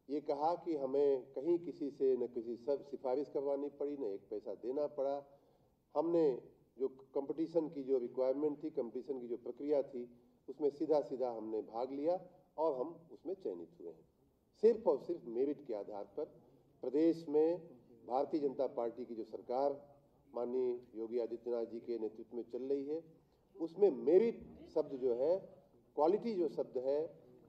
ये कहा कि हमें कहीं किसी से न किसी सब सिफारिश करवानी पड़ी, न एक पैसा देना पड़ा। हमने जो कंपटीशन की जो रिक्वायरमेंट थी, कंपटीशन की जो प्रक्रिया थी, उसमें सीधा सीधा हमने भाग लिया और हम उसमें चयनित हुए हैं। सिर्फ और सिर्फ मेरिट के आधार पर प्रदेश में भारतीय जनता पार्टी की जो सरकार माननीय योगी आदित्यनाथ जी के नेतृत्व में चल रही है, उसमें मेरिट शब्द जो है, क्वालिटी जो शब्द है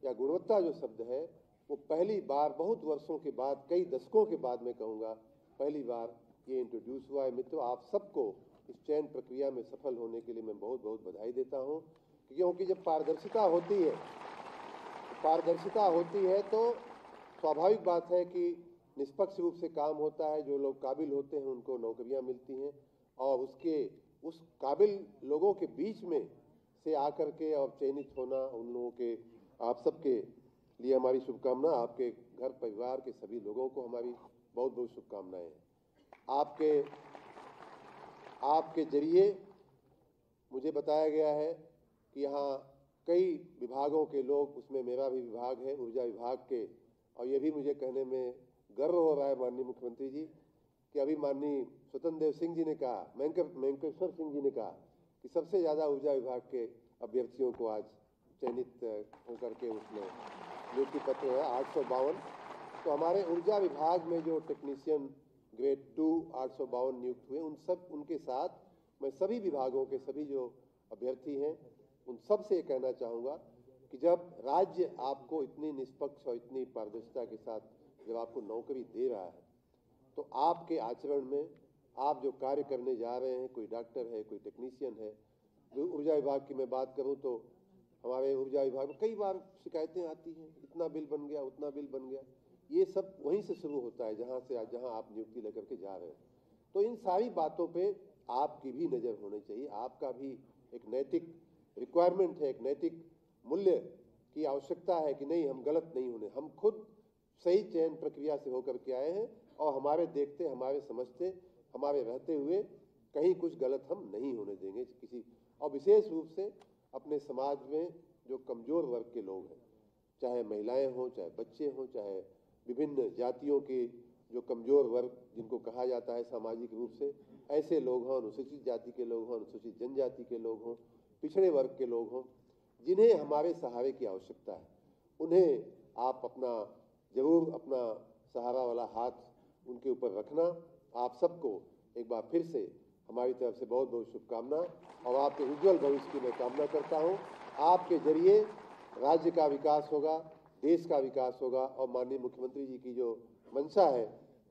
या गुणवत्ता जो शब्द है, वो पहली बार बहुत वर्षों के बाद, कई दशकों के बाद मैं कहूँगा, पहली बार ये इंट्रोड्यूस हुआ है। मित्रों, आप सबको इस चयन प्रक्रिया में सफल होने के लिए मैं बहुत बहुत बधाई देता हूँ, क्योंकि जब पारदर्शिता होती है तो स्वाभाविक बात है कि निष्पक्ष रूप से काम होता है। जो लोग काबिल होते हैं उनको नौकरियां मिलती हैं, और उस काबिल लोगों के बीच में से आकर के और चयनित होना, उन लोगों के, आप सबके लिए हमारी शुभकामना। आपके घर परिवार के सभी लोगों को हमारी बहुत बहुत शुभकामनाएं हैं। आपके जरिए मुझे बताया गया है कि यहाँ कई विभागों के लोग, उसमें मेरा भी विभाग है, ऊर्जा विभाग के, और ये भी मुझे कहने में गर्व हो रहा है माननीय मुख्यमंत्री जी कि अभी माननीय स्वतंत्र देव सिंह जी ने कहा, मेंकेश्वर सिंह जी ने कहा कि सबसे ज़्यादा ऊर्जा विभाग के अभ्यर्थियों को आज चयनित होकर के उसमें नियुक्ति पत्र है 852। तो हमारे ऊर्जा विभाग में जो टेक्नीशियन ग्रेड 2 852 नियुक्त हुए, उनके साथ मैं सभी विभागों के सभी जो अभ्यर्थी हैं उन सब से कहना चाहूँगा कि जब राज्य आपको इतनी निष्पक्ष और इतनी पारदर्शिता के साथ जब आपको नौकरी दे रहा है, तो आपके आचरण में, आप जो कार्य करने जा रहे हैं, कोई डॉक्टर है, कोई टेक्नीशियन है, ऊर्जा विभाग की मैं बात करूं तो हमारे ऊर्जा विभाग में कई बार शिकायतें आती हैं, इतना बिल बन गया, उतना बिल बन गया। ये सब वहीं से शुरू होता है जहां आप नियुक्ति लेकर के जा रहे हैं। तो इन सारी बातों पे आपकी भी नज़र होनी चाहिए। आपका भी एक नैतिक रिक्वायरमेंट है, एक नैतिक मूल्य की आवश्यकता है कि नहीं, हम गलत नहीं होने, हम खुद सही चयन प्रक्रिया से होकर के आए हैं और हमारे देखते, हमारे समझते, हमारे रहते हुए कहीं कुछ गलत हम नहीं होने देंगे किसी। और विशेष रूप से अपने समाज में जो कमजोर वर्ग के लोग हैं, चाहे महिलाएं हों, चाहे बच्चे हों, चाहे विभिन्न जातियों के जो कमजोर वर्ग जिनको कहा जाता है सामाजिक रूप से, ऐसे लोग हों, अनुसूचित जाति के लोग हों, अनुसूचित जनजाति के लोग हों, पिछड़े वर्ग के लोग हों, जिन्हें हमारे सहारे की आवश्यकता है, उन्हें आप जरूर अपना सहारा वाला हाथ उनके ऊपर रखना। आप सबको एक बार फिर से हमारी तरफ से बहुत बहुत शुभकामना और आपके उज्जवल भविष्य की मैं कामना करता हूं। आपके जरिए राज्य का विकास होगा, देश का विकास होगा, और माननीय मुख्यमंत्री जी की जो मंशा है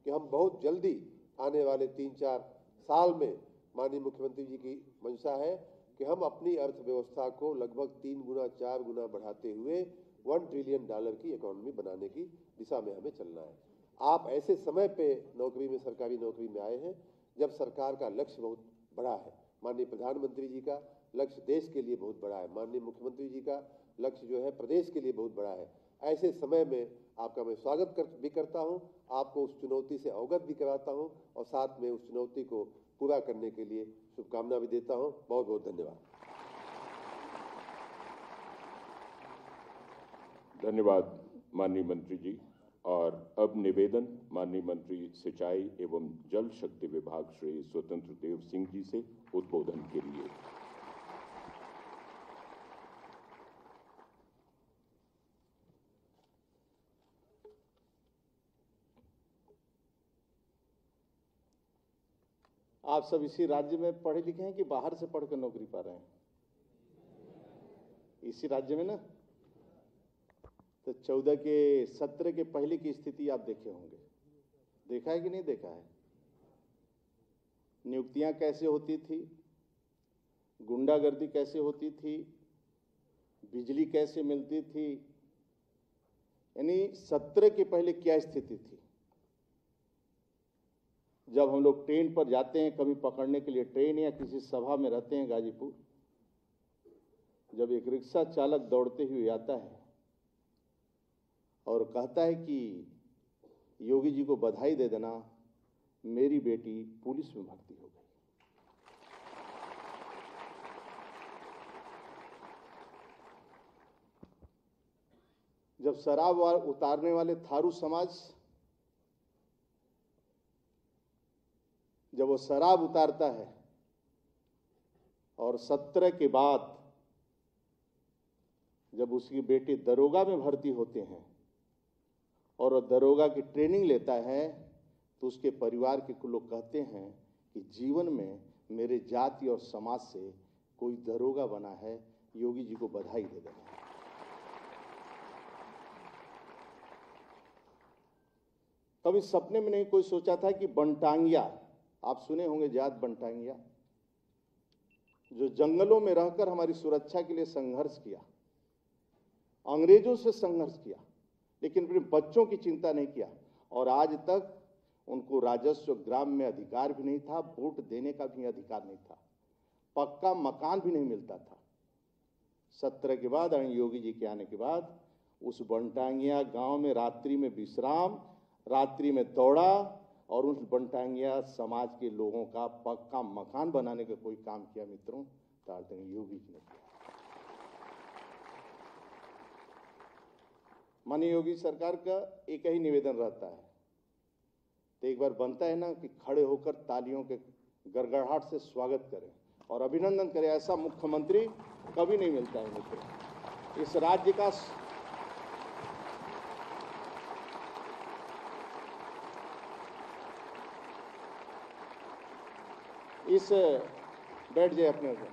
कि हम बहुत जल्दी आने वाले 3-4 साल में, माननीय मुख्यमंत्री जी की मंशा है कि हम अपनी अर्थव्यवस्था को लगभग 3 गुना 4 गुना बढ़ाते हुए $1 ट्रिलियन की इकोनॉमी बनाने की दिशा में हमें चलना है। आप ऐसे समय पे सरकारी नौकरी में आए हैं जब सरकार का लक्ष्य बहुत बड़ा है। माननीय प्रधानमंत्री जी का लक्ष्य देश के लिए बहुत बड़ा है, माननीय मुख्यमंत्री जी का लक्ष्य जो है प्रदेश के लिए बहुत बड़ा है। ऐसे समय में आपका मैं स्वागत भी करता हूं, आपको उस चुनौती से अवगत भी कराता हूं और साथ में उस चुनौती को पूरा करने के लिए शुभकामना भी देता हूं। बहुत बहुत धन्यवाद। धन्यवाद माननीय मंत्री जी। और अब निवेदन माननीय मंत्री सिंचाई एवं जल शक्ति विभाग श्री स्वतंत्र देव सिंह जी से उद्बोधन के लिए। आप सब इसी राज्य में पढ़े लिखे हैं कि बाहर से पढ़कर नौकरी पा रहे हैं? इसी राज्य में ना। तो 14 के सत्र के पहले की स्थिति आप देखे होंगे, देखा है कि नहीं देखा है? नियुक्तियां कैसे होती थी, गुंडागर्दी कैसे होती थी, बिजली कैसे मिलती थी, यानी सत्र के पहले क्या स्थिति थी। जब हम लोग ट्रेन पर जाते हैं, कभी पकड़ने के लिए ट्रेन या किसी सभा में रहते हैं गाजीपुर, जब एक रिक्शा चालक दौड़ते हुए आता है और कहता है कि योगी जी को बधाई दे देना, मेरी बेटी पुलिस में भर्ती हो गई। जब शराब उतारने वाले थारू समाज जब वो शराब उतारता है और 17 के बाद जब उसकी बेटी दरोगा में भर्ती होते हैं और वो दरोगा की ट्रेनिंग लेता है तो उसके परिवार के लोग कहते हैं कि जीवन में मेरे जाति और समाज से कोई दरोगा बना है, योगी जी को बधाई दे देना। कभी सपने में नहीं कोई सोचा था कि बनटांगिया, आप सुने होंगे जात बनटांगिया, जो जंगलों में रहकर हमारी सुरक्षा के लिए संघर्ष किया, अंग्रेजों से संघर्ष किया, लेकिन अपने बच्चों की चिंता नहीं किया, और आज तक उनको राजस्व ग्राम में अधिकार भी नहीं था, वोट देने का भी अधिकार नहीं था, पक्का मकान भी नहीं मिलता था। 17 के बाद योगी जी के आने के बाद उस बनटांगिया गांव में रात्रि में विश्राम, रात्रि में दौड़ा और उस बनटांगिया समाज के लोगों का पक्का मकान बनाने का कोई काम किया मित्रों, तो योगी जी ने किया। माननीय योगी सरकार का एक ही निवेदन रहता है, तो एक बार बनता है ना कि खड़े होकर तालियों के गड़गड़ाहट से स्वागत करें और अभिनंदन करें। ऐसा मुख्यमंत्री कभी नहीं मिलता है मित्रों। इस राज्य का बैठ जाए अपने को,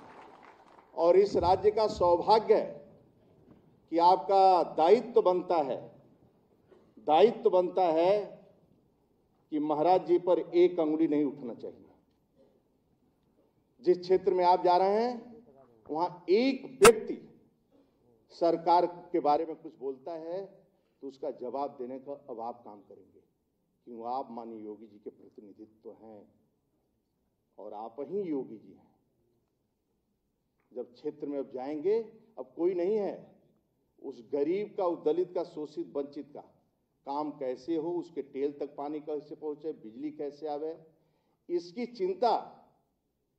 और इस राज्य का सौभाग्य है कि आपका दायित्व बनता है कि महाराज जी पर एक अंगुली नहीं उठना चाहिए। जिस क्षेत्र में आप जा रहे हैं वहां एक व्यक्ति सरकार के बारे में कुछ बोलता है तो उसका जवाब देने का अब आप काम करेंगे, क्यों आप माननीय योगी जी के प्रतिनिधित्व हैं और आप ही योगी जी हैं। जब क्षेत्र में अब जाएंगे, अब कोई नहीं है, उस गरीब का, उस दलित का, शोषित वंचित का काम कैसे हो, उसके टेल तक पानी कैसे पहुंचे, बिजली कैसे आवे, इसकी चिंता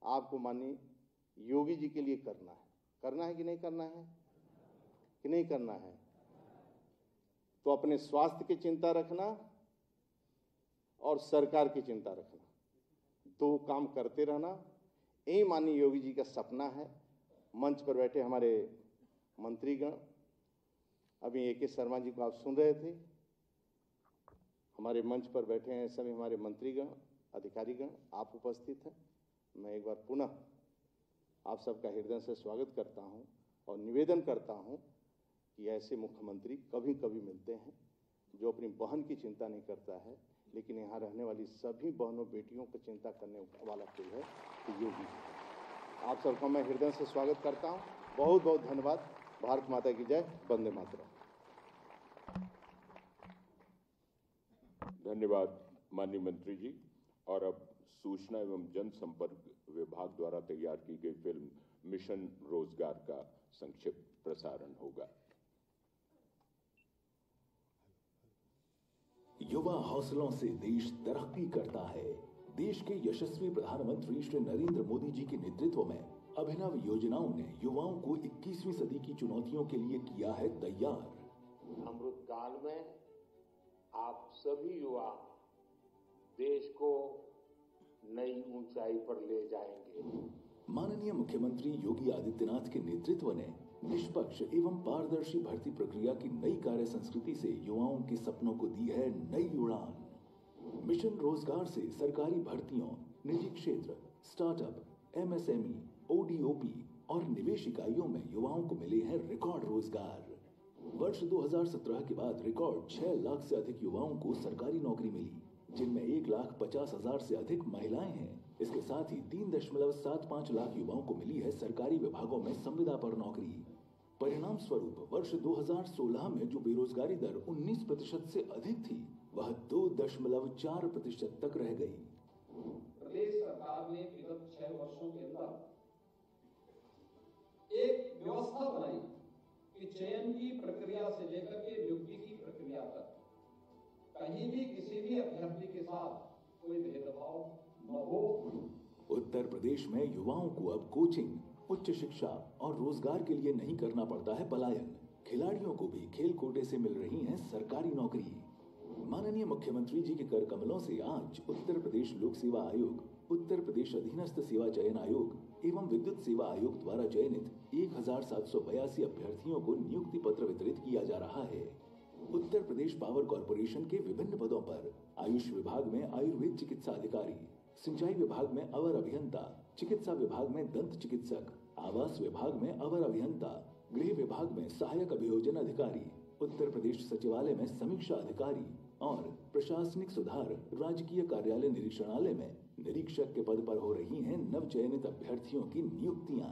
आपको माननीय योगी जी के लिए करना है कि नहीं करना है, कि नहीं करना है। तो अपने स्वास्थ्य की चिंता रखना और सरकार की चिंता रखना, दो काम करते रहना, यही माननीय योगी जी का सपना है। मंच पर बैठे हमारे मंत्रीगण, अभी AK शर्मा जी को आप सुन रहे थे, हमारे मंच पर बैठे हैं सभी हमारे मंत्रीगण, अधिकारीगण, आप उपस्थित हैं। मैं एक बार पुनः आप सबका हृदय से स्वागत करता हूं और निवेदन करता हूं कि ऐसे मुख्यमंत्री कभी कभी मिलते हैं जो अपनी बहन की चिंता नहीं करता है, लेकिन यहाँ रहने वाली सभी बहनों बेटियों की चिंता करने वाला कोई है तो योगी जी। आप सबका मैं हृदय से स्वागत करता हूँ। बहुत बहुत धन्यवाद। भारत माता की जय। वंदे मातरम। धन्यवाद माननीय मंत्री जी। और अब सूचना एवं जनसंपर्क विभाग द्वारा तैयार की गई फिल्म मिशन रोजगार का संक्षिप्त प्रसारण होगा। युवा हौसलों से देश तरक्की करता है। देश के यशस्वी प्रधानमंत्री श्री नरेंद्र मोदी जी के नेतृत्व में अभिनव योजनाओं ने युवाओं को 21वीं सदी की चुनौतियों के लिए किया है तैयार। अमृत काल में आप सभी युवा देश को नई ऊंचाई पर ले जाएंगे। माननीय मुख्यमंत्री योगी आदित्यनाथ के नेतृत्व ने निष्पक्ष एवं पारदर्शी भर्ती प्रक्रिया की नई कार्य संस्कृति से युवाओं के सपनों को दी है नई उड़ान। मिशन रोजगार से सरकारी भर्तियों, निजी क्षेत्र, स्टार्टअप, MSME, ODOP और निवेश इकाइयों में युवाओं को मिले हैं रिकॉर्ड रोजगार। वर्ष 2017 के बाद रिकॉर्ड 6 लाख से अधिक युवाओं को सरकारी नौकरी मिली, जिनमें 1,50,000 से अधिक महिलाएं हैं। इसके साथ ही 3.75 लाख युवाओं को मिली है सरकारी विभागों में संविदा पर नौकरी। परिणाम स्वरूप वर्ष 2016 में जो बेरोजगारी दर 19% से अधिक थी, वह 2.4% तक रह गई। प्रदेश सरकार ने विगत 6 वर्षों के अंदर एक व्यवस्था बनाई कि चयन की प्रक्रिया से लेकर के नियुक्ति की प्रक्रिया तक कहीं भी किसी भी अभ्यर्थी के साथ कोई भेदभाव न हो। उत्तर प्रदेश में युवाओं को अब कोचिंग, उच्च शिक्षा और रोजगार के लिए नहीं करना पड़ता है पलायन, खिलाड़ियों को भी खेल कोटे से मिल रही हैं सरकारी नौकरी। माननीय मुख्यमंत्री जी के कर कमलों से आज उत्तर प्रदेश लोक सेवा आयोग, उत्तर प्रदेश अधीनस्थ सेवा चयन आयोग एवं विद्युत सेवा आयोग द्वारा चयनित 1782 अभ्यर्थियों को नियुक्ति पत्र वितरित किया जा रहा है। उत्तर प्रदेश पावर कॉर्पोरेशन के विभिन्न पदों पर आयुष विभाग में आयुर्वेद चिकित्सा अधिकारी, सिंचाई विभाग में अवर अभियंता, चिकित्सा विभाग में दंत चिकित्सक, आवास विभाग में अवर अभियंता, गृह विभाग में सहायक अभियोजन अधिकारी, उत्तर प्रदेश सचिवालय में समीक्षा अधिकारी और प्रशासनिक सुधार राजकीय कार्यालय निरीक्षणालय में निरीक्षक के पद पर हो रही हैं नवचयनित अभ्यर्थियों की नियुक्तियां।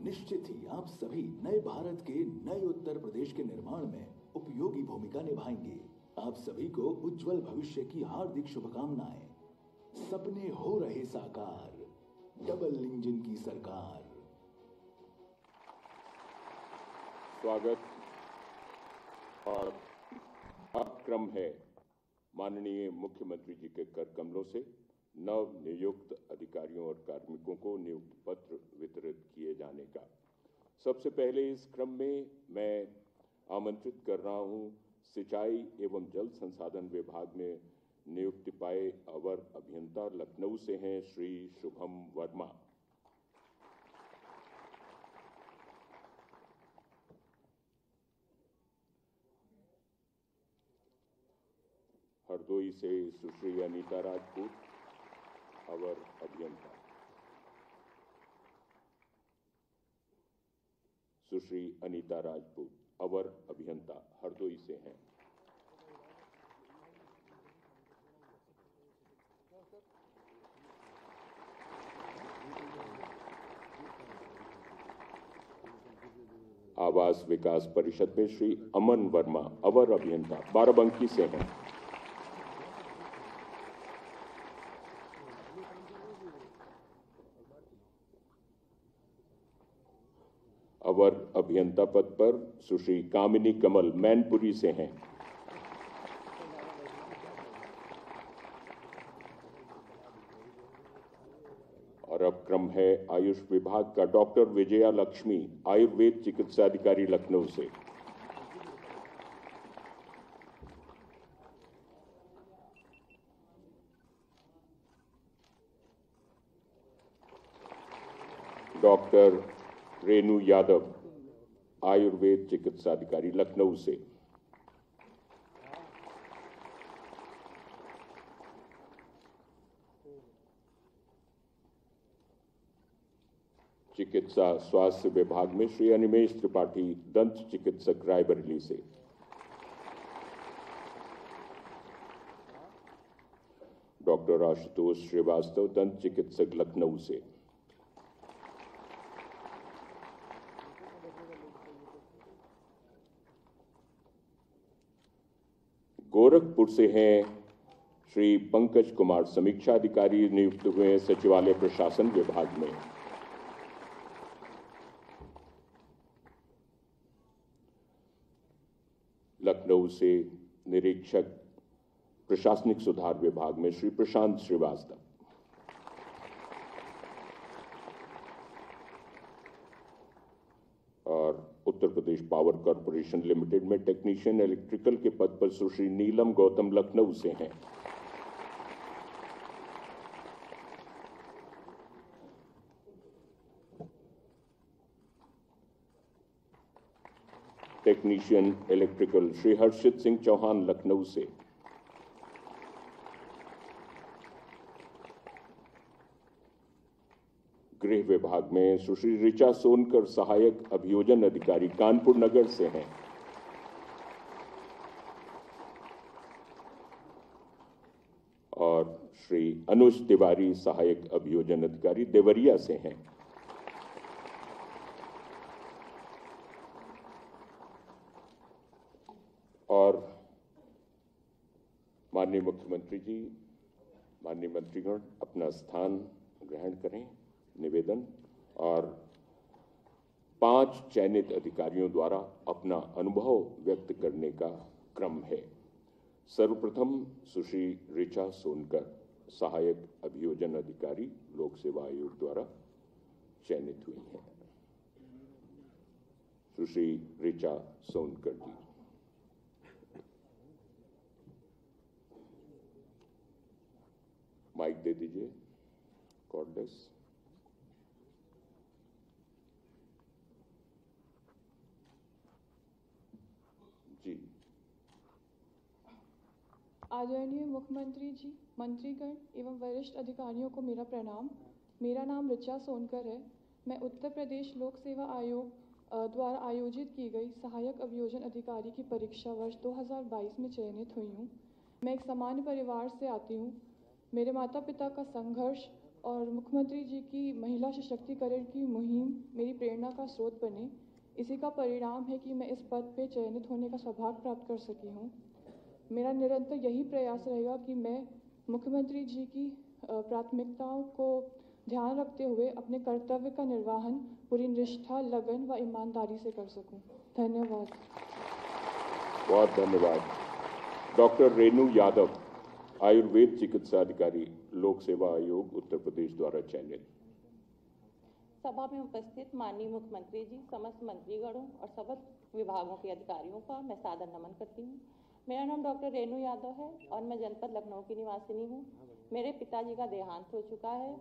निश्चित ही आप सभी नए भारत के, नए उत्तर प्रदेश के निर्माण में उपयोगी भूमिका निभाएंगे। आप सभी को उज्जवल भविष्य की हार्दिक शुभकामनाएं। सपने हो रहे साकार, डबल इंजन की सरकार। स्वागत। और अब क्रम है माननीय मुख्यमंत्री जी के कर कमलों से नव नियुक्त अधिकारियों और कार्मिकों को नियुक्ति पत्र वितरित किए जाने का। सबसे पहले इस क्रम में मैं आमंत्रित कर रहा हूं सिंचाई एवं जल संसाधन विभाग में नियुक्ति पाए अवर अभियंता लखनऊ से हैं श्री शुभम वर्मा। हरदोई से सुश्री अनीता राजपूत, अवर अभियंता। सुश्री अनीता राजपूत, अवर अभियंता, हरदोई से हैं। आवास विकास परिषद में श्री अमन वर्मा, अवर अभियंता, बाराबंकी से हैं। अवर अभियंता पद पर सुश्री कामिनी कमल, मैनपुरी से हैं। और अब क्रम है आयुष विभाग का डॉक्टर विजया लक्ष्मी, आयुर्वेद चिकित्सा अधिकारी, लखनऊ से। डॉक्टर रेणु यादव, आयुर्वेद चिकित्सा अधिकारी, लखनऊ से। चिकित्सा स्वास्थ्य विभाग में श्री अनिमेश त्रिपाठी, दंत चिकित्सक, रायबरेली से। डॉक्टर आशुतोष श्रीवास्तव, दंत चिकित्सक, लखनऊ से। गोरखपुर से हैं श्री पंकज कुमार, समीक्षा अधिकारी नियुक्त हुए हैं सचिवालय प्रशासन विभाग में। लखनऊ से निरीक्षक प्रशासनिक सुधार विभाग में श्री प्रशांत श्रीवास्तव। और Uttar Pradesh power corporation limited में टेक्नीशियन इलेक्ट्रिकल के पद पर सुश्री नीलम गौतम, लखनऊ से हैं। टेक्नीशियन इलेक्ट्रिकल श्री हर्षित सिंह चौहान, लखनऊ से। गृह विभाग में सुश्री ऋचा सोनकर, सहायक अभियोजन अधिकारी, कानपुर नगर से हैं। और श्री अनुज तिवारी, सहायक अभियोजन अधिकारी, देवरिया से हैं। और माननीय मुख्यमंत्री जी, माननीय मंत्रीगण अपना स्थान ग्रहण करें। निवेदन। और 5 चयनित अधिकारियों द्वारा अपना अनुभव व्यक्त करने का क्रम है। सर्वप्रथम सुश्री ऋचा सोनकर, सहायक अभियोजन अधिकारी, लोक सेवा आयोग द्वारा चयनित हुई हैं। सुश्री ऋचा सोनकर जी। माइक दे दीजिए। कॉर्डलेस। जी। आदरणीय मुख्यमंत्री जी, मंत्रीगण एवं वरिष्ठ अधिकारियों को मेरा प्रणाम। मेरा नाम ऋचा सोनकर है। मैं उत्तर प्रदेश लोक सेवा आयोग द्वारा आयोजित की गई सहायक अभियोजन अधिकारी की परीक्षा वर्ष 2022 में चयनित हुई हूँ। मैं एक सामान्य परिवार से आती हूँ। मेरे माता पिता का संघर्ष और मुख्यमंत्री जी की महिला सशक्तिकरण की मुहिम मेरी प्रेरणा का स्रोत बने। इसी का परिणाम है कि मैं इस पद पे चयनित होने का सौभाग्य प्राप्त कर सकी हूँ। मेरा निरंतर यही प्रयास रहेगा कि मैं मुख्यमंत्री जी की प्राथमिकताओं को ध्यान रखते हुए अपने कर्तव्य का निर्वहन पूरी निष्ठा, लगन व ईमानदारी से कर सकूं। धन्यवाद। बहुत धन्यवाद। डॉक्टर रेणु यादव, आयुर्वेद चिकित्सा अधिकारी, लोक सेवा आयोग उत्तर प्रदेश द्वारा चयनित। सभा में उपस्थित माननीय मुख्यमंत्री जी, समस्त मंत्रीगणों और समस्त विभागों के अधिकारियों का मैं सादर नमन करती हूँ। मेरा नाम डॉक्टर रेणु यादव है और मैं जनपद लखनऊ की निवासिनी हूँ। मेरे पिताजी का देहांत हो चुका है।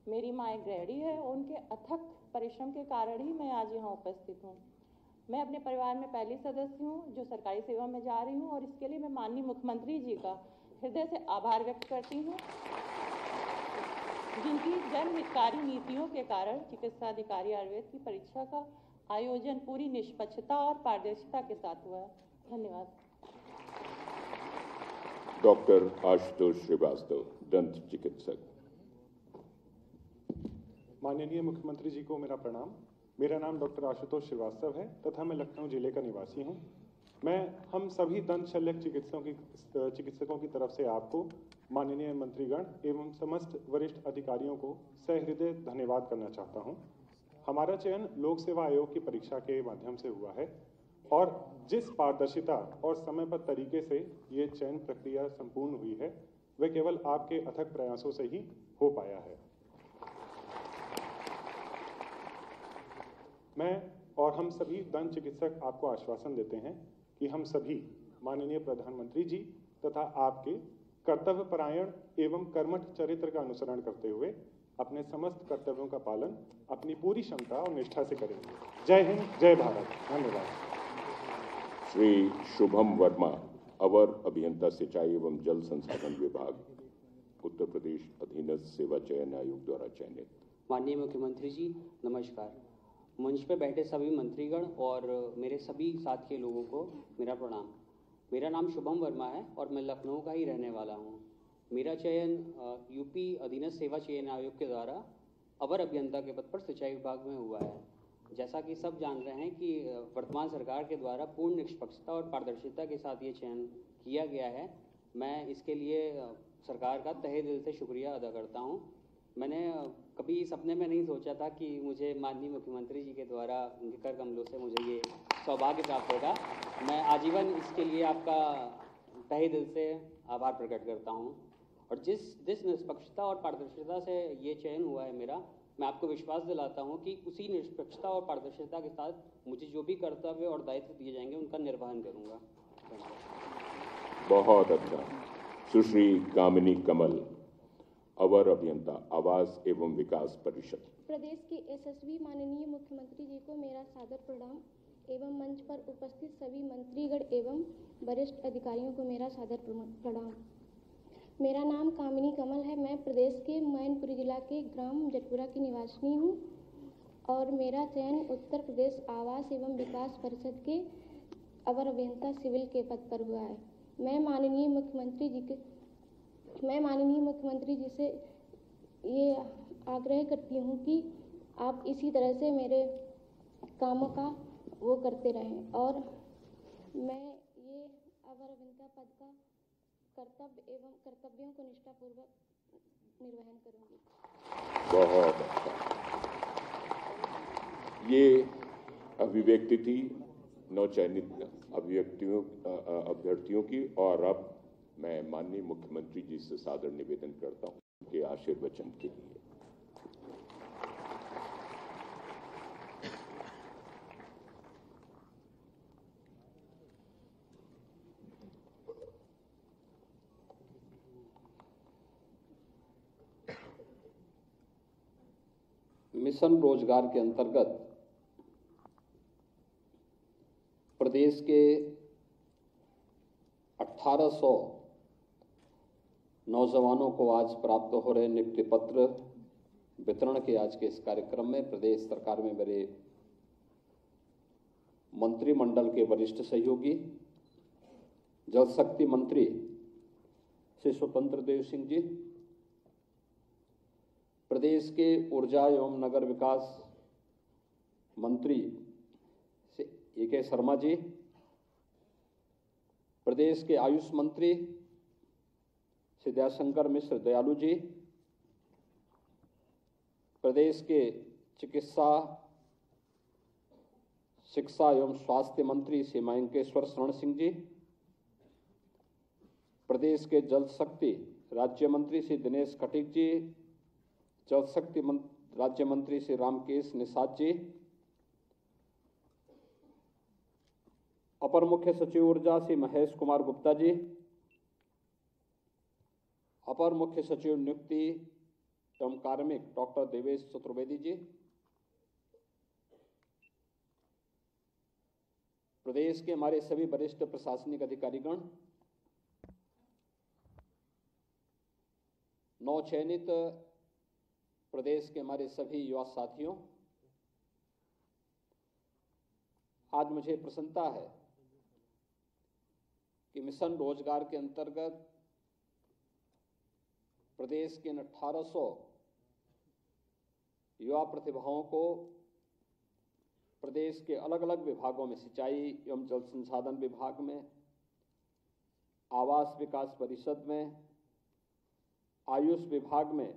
मेरी माँ एक गृहिणी है। उनके अथक परिश्रम के कारण ही मैं आज यहाँ उपस्थित हूँ। मैं अपने परिवार में पहली सदस्य हूँ जो सरकारी सेवा में जा रही हूँ और इसके लिए मैं माननीय मुख्यमंत्री जी का हृदय से आभार व्यक्त करती हूँ, जिनकी जनहितकारी नीतियों के कारण चिकित्सा अधिकारी आयुर्वेद की परीक्षा का आयोजन पूरी निष्पक्षता और पारदर्शिता के साथ हुआ। धन्यवाद। डॉक्टर आशुतोष श्रीवास्तव, दंत चिकित्सक। माननीय मुख्यमंत्री जी को मेरा प्रणाम। मेरा नाम डॉक्टर आशुतोष श्रीवास्तव है तथा मैं लखनऊ जिले का निवासी हूँ। मैं हम सभी दंत शल्य चिकित्सकों की तरफ से आपको, माननीय मंत्रीगण एवं समस्त वरिष्ठ अधिकारियों को सहृदय धन्यवाद करना चाहता हूँ। हमारा चयन लोक सेवा आयोग की परीक्षा के माध्यम से हुआ है और जिस पारदर्शिता और समयबद्ध तरीके से ये चयन प्रक्रिया संपूर्ण हुई है वह केवल आपके अथक प्रयासों से ही हो पाया है। मैं और हम सभी दंत चिकित्सक आपको आश्वासन देते हैं कि हम सभी माननीय प्रधानमंत्री जी तथा आपके कर्तव्यपरायण एवं कर्मठ चरित्र का अनुसरण करते हुए अपने समस्त कर्तव्यों का पालन अपनी पूरी क्षमता और निष्ठा से करेंगे। जय हिंद, जय भारत। धन्यवाद। श्री शुभम वर्मा, अवर अभियंता सिंचाई एवं जल संसाधन विभाग, उत्तर प्रदेश अधीनस्थ सेवा चयन आयोग द्वारा चयनित। माननीय मुख्यमंत्री जी नमस्कार। मंच पर बैठे सभी मंत्रीगण और मेरे सभी साथी लोगों को मेरा प्रणाम। मेरा नाम शुभम वर्मा है और मैं लखनऊ का ही रहने वाला हूँ। मेरा चयन यूपी अधीनस्थ सेवा चयन आयोग के द्वारा अवर अभियंता के पद पर सिंचाई विभाग में हुआ है। जैसा कि सब जान रहे हैं कि वर्तमान सरकार के द्वारा पूर्ण निष्पक्षता और पारदर्शिता के साथ ये चयन किया गया है। मैं इसके लिए सरकार का तहे दिल से शुक्रिया अदा करता हूँ। मैंने कभी सपने में नहीं सोचा था कि मुझे माननीय मुख्यमंत्री जी के द्वारा उनके कर कमलों से मुझे ये सौभाग्य प्राप्त होगा। मैं आजीवन इसके लिए आपका तहे दिल से आभार प्रकट करता हूँ। और जिस निष्पक्षता और पारदर्शिता से ये चयन हुआ है मेरा, मैं आपको विश्वास दिलाता हूँ कि उसी निष्पक्षता और पारदर्शिता के साथ मुझे जो भी कर्तव्य और दायित्व दिए जाएंगे उनका निर्वहन करूँगा। बहुत अच्छा। सुश्री कामिनी कमल, अवर अभियंता आवास एवं विकास परिषद। प्रदेश के यशस्वी माननीय मुख्यमंत्री जी को मेरा सादर प्रणाम एवं मंच पर उपस्थित सभी मंत्रीगण एवं वरिष्ठ अधिकारियों को मेरा सादर प्रणाम। मेरा नाम कामिनी कमल है। मैं प्रदेश के मैनपुरी जिला के ग्राम जटपुरा की निवासिनी हूँ और मेरा चयन उत्तर प्रदेश आवास एवं विकास परिषद के अवर अभियंता सिविल के पद पर हुआ है। मैं माननीय मुख्यमंत्री जी से ये आग्रह करती हूँ कि आप इसी तरह से मेरे कामों का वो करते रहें और मैं ये अवर अभियंता पद का कर्तव्य एवं कर्तव्यों को निष्ठापूर्वक निर्वहन करूँगी। बहुत अच्छा। ये अभिव्यक्ति थी नवचयनित अभ्यर्थियों की और अब मैं माननीय मुख्यमंत्री जी से सादर निवेदन करता हूं उनके आशीर्वचन के लिए। मिशन रोजगार के अंतर्गत प्रदेश के 1800 नौजवानों को आज प्राप्त हो रहे नियुक्ति पत्र वितरण के आज के इस कार्यक्रम में प्रदेश सरकार में मेरे मंत्रिमंडल के वरिष्ठ सहयोगी जल शक्ति मंत्री श्री स्वतंत्र देव सिंह जी, प्रदेश के ऊर्जा एवं नगर विकास मंत्री श्री ए.के. शर्मा जी, प्रदेश के आयुष मंत्री श्री दयाशंकर मिश्र दयालु जी, प्रदेश के चिकित्सा शिक्षा एवं स्वास्थ्य मंत्री श्री मयंकेश्वर शरण सिंह जी, प्रदेश के जल शक्ति राज्य मंत्री श्री दिनेश खटीक जी, जल शक्ति राज्य मंत्री श्री रामकेश निषाद जी, अपर मुख्य सचिव ऊर्जा श्री महेश कुमार गुप्ता जी, अपर मुख्य सचिव नियुक्ति एवं कार्मिक डॉक्टर देवेश चतुर्वेदी जी, प्रदेश के हमारे सभी वरिष्ठ प्रशासनिक अधिकारीगण, नवचयनित प्रदेश के हमारे सभी युवा साथियों, आज मुझे प्रसन्नता है कि मिशन रोजगार के अंतर्गत प्रदेश के 1800 युवा प्रतिभाओं को प्रदेश के अलग अलग विभागों में सिंचाई एवं जल संसाधन विभाग में, आवास विकास परिषद में, आयुष विभाग में,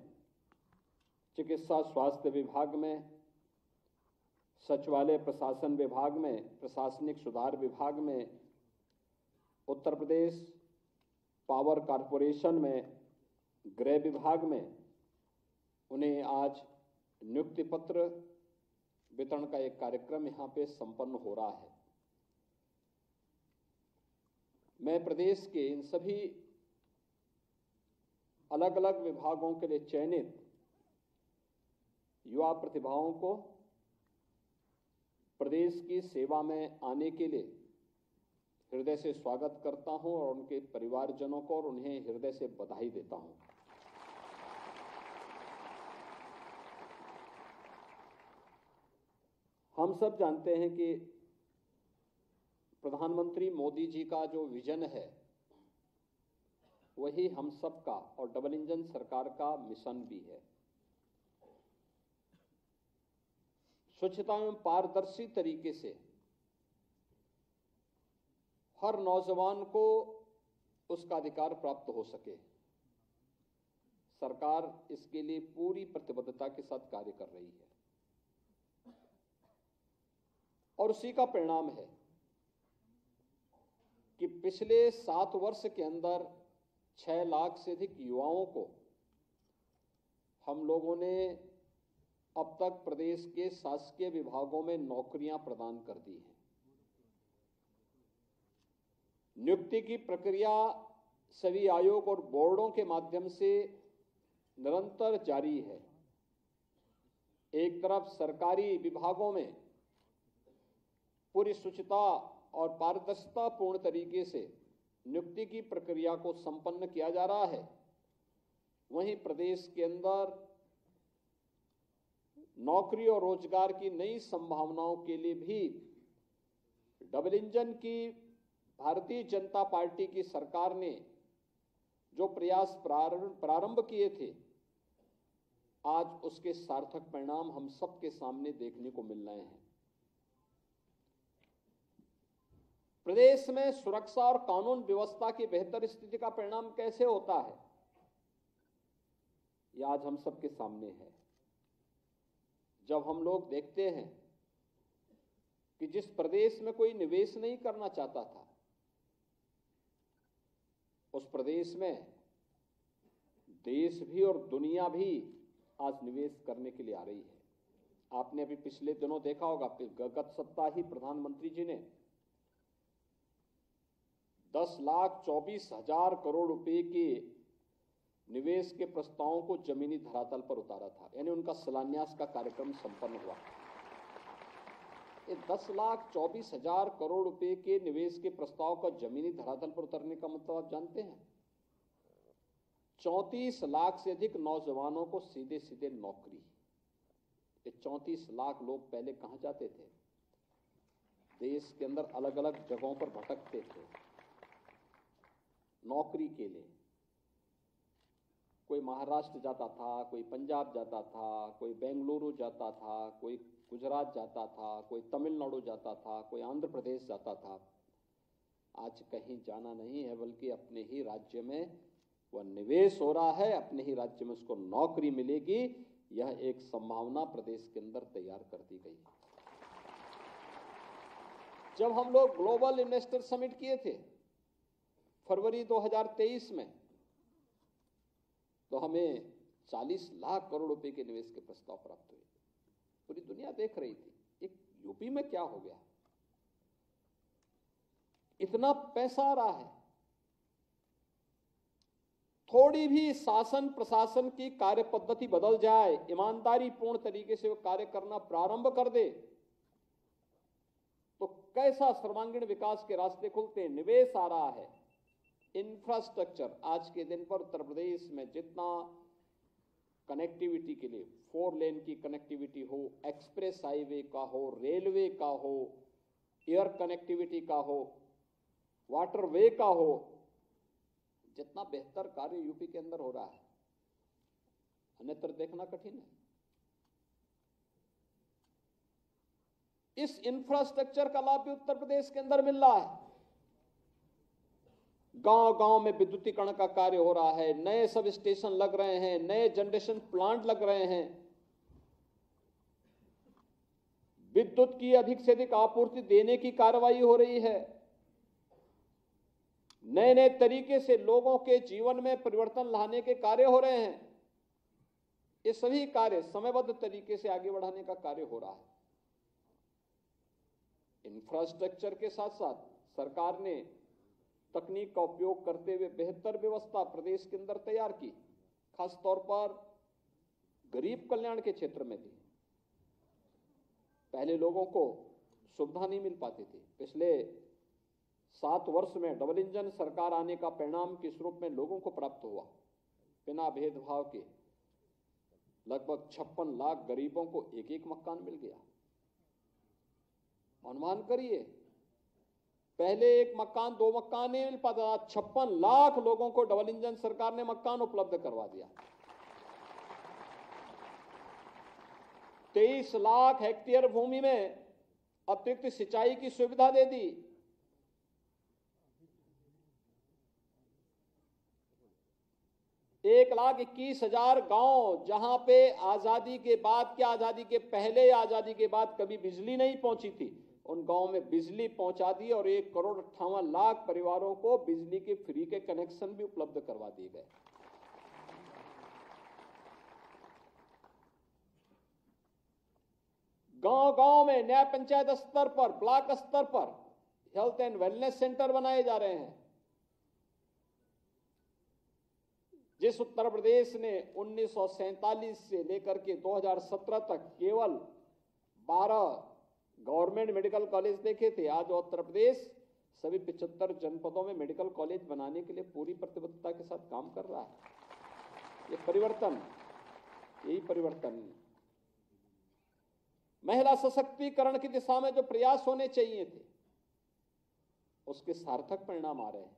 चिकित्सा स्वास्थ्य विभाग में, सचिवालय प्रशासन विभाग में, प्रशासनिक सुधार विभाग में, उत्तर प्रदेश पावर कॉरपोरेशन में, गृह विभाग में उन्हें आज नियुक्ति पत्र वितरण का एक कार्यक्रम यहाँ पे संपन्न हो रहा है। मैं प्रदेश के इन सभी अलग अलग विभागों के लिए चयनित युवा प्रतिभाओं को प्रदेश की सेवा में आने के लिए हृदय से स्वागत करता हूं और उनके परिवारजनों को और उन्हें हृदय से बधाई देता हूं। हम सब जानते हैं कि प्रधानमंत्री मोदी जी का जो विजन है वही हम सबका और डबल इंजन सरकार का मिशन भी है। स्वच्छता एवं पारदर्शी तरीके से हर नौजवान को उसका अधिकार प्राप्त हो सके, सरकार इसके लिए पूरी प्रतिबद्धता के साथ कार्य कर रही है और उसी का परिणाम है कि पिछले 7 वर्ष के अंदर 6 लाख से अधिक युवाओं को हम लोगों ने अब तक प्रदेश के शासकीय विभागों में नौकरियां प्रदान कर दी हैं। नियुक्ति की प्रक्रिया सभी आयोग और बोर्डों के माध्यम से निरंतर जारी है। एक तरफ सरकारी विभागों में पूरी शुचिता और पारदर्शिता पूर्ण तरीके से नियुक्ति की प्रक्रिया को संपन्न किया जा रहा है, वहीं प्रदेश के अंदर नौकरी और रोजगार की नई संभावनाओं के लिए भी डबल इंजन की भारतीय जनता पार्टी की सरकार ने जो प्रयास प्रारंभ किए थे, आज उसके सार्थक परिणाम हम सबके सामने देखने को मिल रहे हैं। प्रदेश में सुरक्षा और कानून व्यवस्था की बेहतर स्थिति का परिणाम कैसे होता है, यह आज हम सबके सामने है। जब हम लोग देखते हैं कि जिस प्रदेश में कोई निवेश नहीं करना चाहता था, उस प्रदेश में देश भी और दुनिया भी आज निवेश करने के लिए आ रही है। आपने अभी पिछले दिनों देखा होगा, गत सप्ताह ही प्रधानमंत्री जी ने 10,24,000 करोड़ रुपए के निवेश के प्रस्तावों को जमीनी धरातल पर उतारा था, यानी उनका शिलान्यास का कार्यक्रम संपन्न हुआ। ये 10,24,000 करोड़ रुपए के निवेश के प्रस्ताव का जमीनी धरातल पर उतरने का मतलब आप जानते हैं? 34 लाख से अधिक नौजवानों को सीधे सीधे नौकरी। ये 34 लाख लोग पहले कहां जाते थे? देश के अंदर अलग अलग जगहों पर भटकते थे नौकरी के लिए। कोई महाराष्ट्र जाता था, कोई पंजाब जाता था, कोई बेंगलुरु जाता था, कोई गुजरात जाता था, कोई तमिलनाडु जाता था, कोई आंध्र प्रदेश जाता था। आज कहीं जाना नहीं है, बल्कि अपने ही राज्य में वह निवेश हो रहा है, अपने ही राज्य में उसको नौकरी मिलेगी। यह एक संभावना प्रदेश के अंदर तैयार कर दी गई। जब हम लोग ग्लोबल इन्वेस्टर समिट किए थे फरवरी 2023 में, तो हमें 40 लाख करोड़ रुपए के निवेश के प्रस्ताव प्राप्त हुए। पूरी दुनिया देख रही थी एक यूपी में क्या हो गया, इतना पैसा आ रहा है। थोड़ी भी शासन प्रशासन की कार्य पद्धति बदल जाए, ईमानदारी पूर्ण तरीके से वो कार्य करना प्रारंभ कर दे, तो कैसा सर्वांगीण विकास के रास्ते खुलते हैं। निवेश आ रहा है, इंफ्रास्ट्रक्चर। आज के दिन पर उत्तर प्रदेश में जितना कनेक्टिविटी के लिए 4 लेन की कनेक्टिविटी हो, एक्सप्रेस हाईवे का हो, रेलवे का हो, एयर कनेक्टिविटी का हो, वाटरवे का हो, जितना बेहतर कार्य यूपी के अंदर हो रहा है, अन्यत्र देखना कठिन है। इस इंफ्रास्ट्रक्चर का लाभ भी उत्तर प्रदेश के अंदर मिल रहा है। गांव गांव में विद्युतीकरण का कार्य हो रहा है, नए सब स्टेशन लग रहे हैं, नए जनरेशन प्लांट लग रहे हैं, विद्युत की अधिक से अधिक आपूर्ति देने की कार्रवाई हो रही है, नए नए तरीके से लोगों के जीवन में परिवर्तन लाने के कार्य हो रहे हैं। ये सभी कार्य समयबद्ध तरीके से आगे बढ़ाने का कार्य हो रहा है। इंफ्रास्ट्रक्चर के साथ साथ सरकार ने तकनीक का उपयोग करते हुए बेहतर व्यवस्था प्रदेश के अंदर तैयार की, खास तौर पर गरीब कल्याण के क्षेत्र में भी। पहले लोगों को सुविधा नहीं मिल पाती थी। पिछले 7 वर्ष में डबल इंजन सरकार आने का परिणाम किस रूप में लोगों को प्राप्त हुआ? बिना भेदभाव के लगभग 56 लाख गरीबों को एक एक मकान मिल गया। अनुमान करिए, पहले 1 मकान 2 मकान नहीं मिल पाता था, 56 लाख लोगों को डबल इंजन सरकार ने मकान उपलब्ध करवा दिया। 23 लाख हेक्टेयर भूमि में अतिरिक्त सिंचाई की सुविधा दे दी। एक 1,21,000 गांव, जहां पे आजादी के बाद क्या, आजादी के पहले या आजादी के बाद कभी बिजली नहीं पहुंची थी, उन गांव में बिजली पहुंचा दी और 1,58,00,000 परिवारों को बिजली के फ्री के कनेक्शन भी उपलब्ध करवा दिए गए। गांव गांव में न्याय पंचायत स्तर पर, ब्लॉक स्तर पर हेल्थ एंड वेलनेस सेंटर बनाए जा रहे हैं। जिस उत्तर प्रदेश ने 1947 से लेकर के 2017 तक केवल 12 गवर्नमेंट मेडिकल कॉलेज देखे थे, आज उत्तर प्रदेश सभी 75 जनपदों में मेडिकल कॉलेज बनाने के लिए पूरी प्रतिबद्धता के साथ काम कर रहा है। ये परिवर्तन, यही परिवर्तन। महिला सशक्तिकरण की दिशा में जो प्रयास होने चाहिए थे, उसके सार्थक परिणाम आ रहे हैं।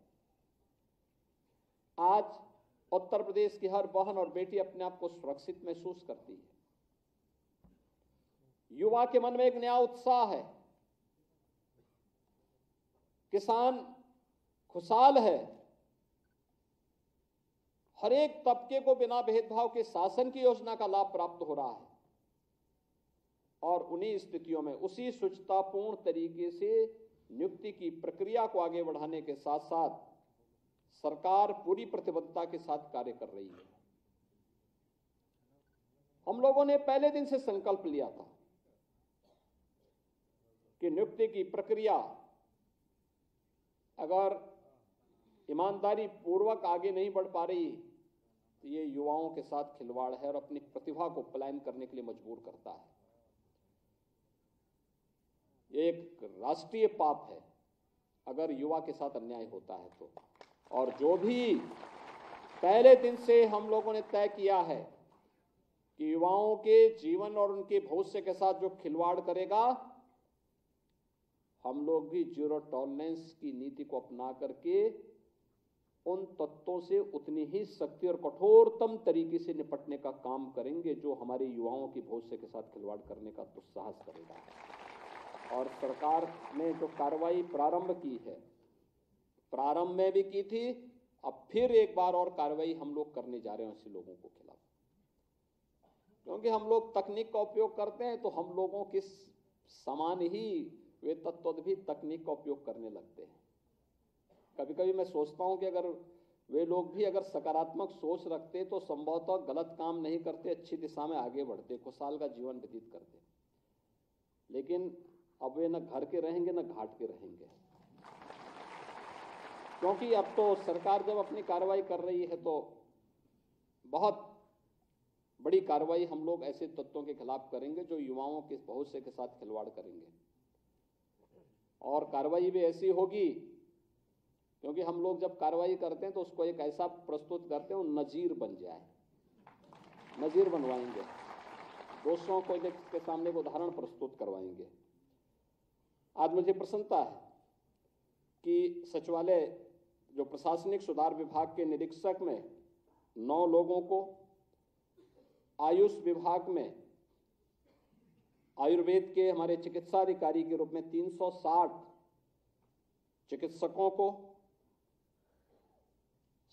आज उत्तर प्रदेश की हर बहन और बेटी अपने आप को सुरक्षित महसूस करती है। युवा के मन में एक नया उत्साह है, किसान खुशहाल है, हर एक तबके को बिना भेदभाव के शासन की योजना का लाभ प्राप्त हो रहा है। और उन्हीं स्थितियों में उसी शुचितापूर्ण तरीके से नियुक्ति की प्रक्रिया को आगे बढ़ाने के साथ साथ सरकार पूरी प्रतिबद्धता के साथ कार्य कर रही है। हम लोगों ने पहले दिन से संकल्प लिया था कि नियुक्ति की प्रक्रिया अगर ईमानदारी पूर्वक आगे नहीं बढ़ पा रही ये युवाओं के साथ खिलवाड़ है और अपनी प्रतिभा को पलायन करने के लिए मजबूर करता है। ये एक राष्ट्रीय पाप है अगर युवा के साथ अन्याय होता है तो। और जो भी पहले दिन से हम लोगों ने तय किया है कि युवाओं के जीवन और उनके भविष्य के साथ जो खिलवाड़ करेगा, हम लोग भी जीरो टॉलरेंस की नीति को अपना करके उन तत्वों से उतनी ही सख्ती और कठोरतम तरीके से निपटने का काम करेंगे जो हमारे युवाओं के भविष्य के साथ खिलवाड़ करने का दुस्साहस करेगा। और सरकार ने जो कार्रवाई प्रारंभ की है, प्रारंभ में भी की थी, अब फिर एक बार और कार्रवाई हम लोग करने जा रहे हैं ऐसे लोगों को खिलाफ। क्योंकि हम लोग तकनीक का उपयोग करते हैं तो हम लोगों के समान ही वे तत्व भी तकनीक का उपयोग करने लगते हैं। कभी कभी मैं सोचता हूं कि अगर वे लोग भी अगर सकारात्मक सोच रखते तो संभवतः गलत काम नहीं करते, अच्छी दिशा में आगे बढ़ते, खुशहाल का जीवन व्यतीत करते। लेकिन अब वे न घर के रहेंगे न घाट के रहेंगे, क्योंकि अब तो सरकार जब अपनी कार्रवाई कर रही है तो बहुत बड़ी कार्रवाई हम लोग ऐसे तत्वों के खिलाफ करेंगे जो युवाओं के भविष्य के साथ खिलवाड़ करेंगे। और कार्रवाई भी ऐसी होगी, क्योंकि हम लोग जब कार्रवाई करते हैं तो उसको एक ऐसा प्रस्तुत करते हैं वो नजीर बन जाए, नजीर बनवाएंगे, दोषों को के सामने एक उदाहरण प्रस्तुत करवाएंगे। आज मुझे प्रसन्नता है कि सचिवालय जो प्रशासनिक सुधार विभाग के निरीक्षक में 9 लोगों को, आयुष विभाग में आयुर्वेद के हमारे चिकित्सा अधिकारी के रूप में 360 चिकित्सकों को,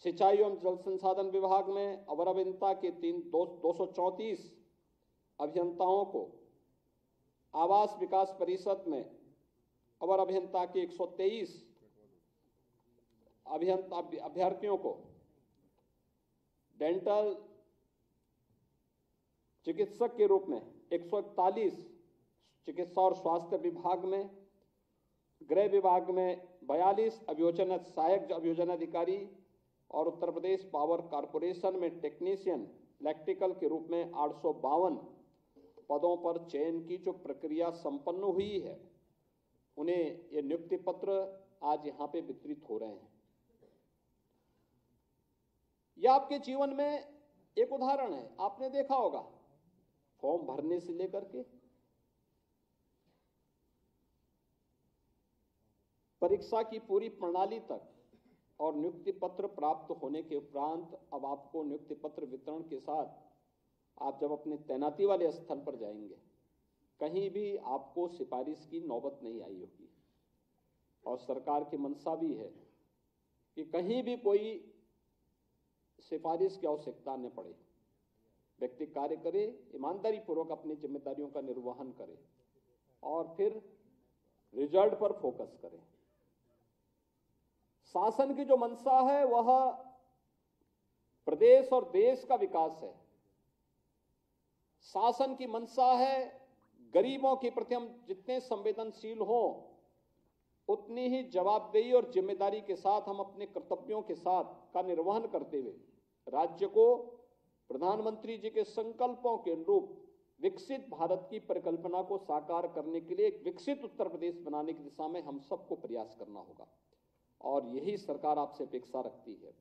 सिंचाई एवं जल संसाधन विभाग में अवर अभियंता के 234 अभियंताओं को, आवास विकास परिषद में अवर अभियंता के 123 अभ्यर्थियों को, डेंटल चिकित्सक के रूप में 141 चिकित्सा और स्वास्थ्य विभाग में, गृह विभाग में 42 अभियोजन सहायक अभियोजन अधिकारी और उत्तर प्रदेश पावर कॉरपोरेशन में टेक्नीशियन इलेक्ट्रिकल के रूप में 852 पदों पर चयन की जो प्रक्रिया संपन्न हुई है, उन्हें ये नियुक्ति पत्र आज यहाँ पे वितरित हो रहे हैं। यह आपके जीवन में एक उदाहरण है। आपने देखा होगा फॉर्म भरने से लेकर के परीक्षा की पूरी प्रणाली तक और नियुक्ति पत्र प्राप्त होने के उपरांत अब आपको नियुक्ति पत्र वितरण के साथ आप जब अपने तैनाती वाले स्थल पर जाएंगे, कहीं भी आपको सिफारिश की नौबत नहीं आई होगी। और सरकार की मंशा भी है कि कहीं भी कोई सिफारिश की आवश्यकता न पड़े, व्यक्ति कार्य करे, ईमानदारी पूर्वक अपनी जिम्मेदारियों का निर्वहन करे और फिर रिजल्ट पर फोकस करे। शासन की जो मंशा है वह प्रदेश और देश का विकास है। शासन की मंशा है गरीबों के प्रति हम जितने संवेदनशील हों उतनी ही जवाबदेही और जिम्मेदारी के साथ हम अपने कर्तव्यों के साथ का निर्वहन करते हुए राज्य को प्रधानमंत्री जी के संकल्पों के अनुरूप विकसित भारत की परिकल्पना को साकार करने के लिए एक विकसित उत्तर प्रदेश बनाने की दिशा में हम सबको प्रयास करना होगा। और यही सरकार आपसे अपेक्षा रखती है